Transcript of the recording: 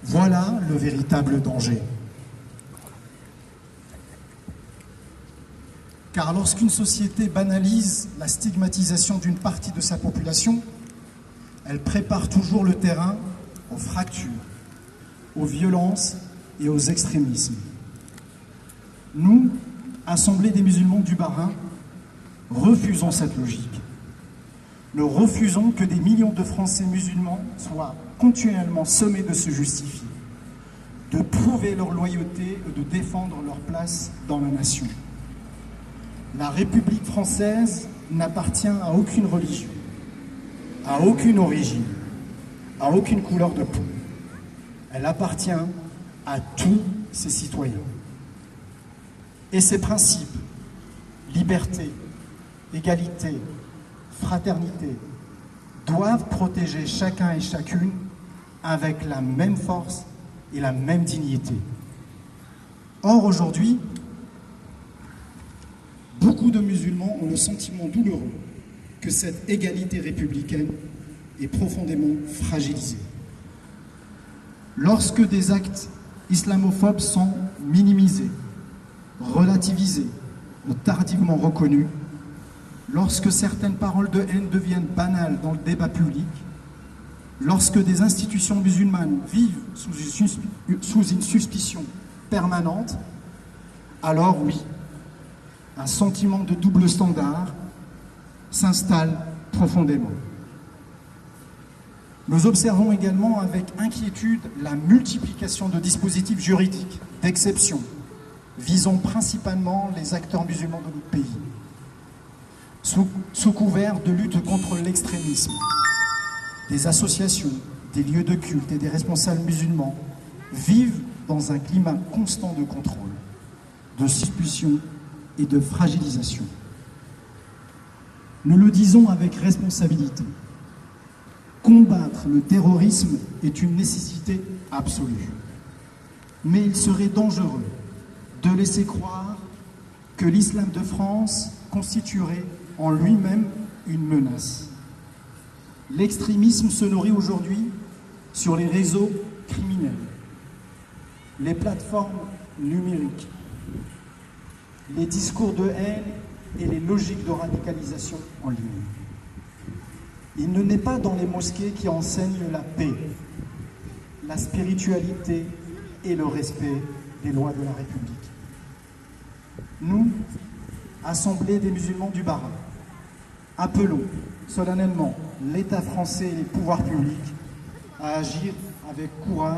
Voilà le véritable danger. Car lorsqu'une société banalise la stigmatisation d'une partie de sa population, elle prépare toujours le terrain aux fractures, aux violences et aux extrémismes. Nous, Assemblée des musulmans du Bahreïn, refusons cette logique. Nous refusons que des millions de Français musulmans soient continuellement sommés de se justifier, de prouver leur loyauté et de défendre leur place dans la nation. La République française n'appartient à aucune religion, à aucune origine, à aucune couleur de peau. Elle appartient à tous ses citoyens. Et ses principes, liberté, égalité, fraternité, doivent protéger chacun et chacune avec la même force et la même dignité. Or, aujourd'hui, beaucoup de musulmans ont le sentiment douloureux que cette égalité républicaine est profondément fragilisée. Lorsque des actes islamophobes sont minimisés, relativisés ou tardivement reconnus, lorsque certaines paroles de haine deviennent banales dans le débat public, lorsque des institutions musulmanes vivent sous une suspicion permanente, alors oui, un sentiment de double standard s'installe profondément. Nous observons également avec inquiétude la multiplication de dispositifs juridiques d'exception visant principalement les acteurs musulmans de notre pays, sous couvert de lutte contre l'extrémisme. Des associations, des lieux de culte et des responsables musulmans vivent dans un climat constant de contrôle, de suspicion et de fragilisation. Nous le disons avec responsabilité. Combattre le terrorisme est une nécessité absolue. Mais il serait dangereux de laisser croire que l'islam de France constituerait en lui-même une menace. L'extrémisme se nourrit aujourd'hui sur les réseaux criminels, les plateformes numériques, les discours de haine et les logiques de radicalisation en ligne. Il ne naît pas dans les mosquées qui enseignent la paix, la spiritualité et le respect des lois de la République. Nous, Assemblée des musulmans du Bahreïn, appelons solennellement l'État français et les pouvoirs publics à agir avec courage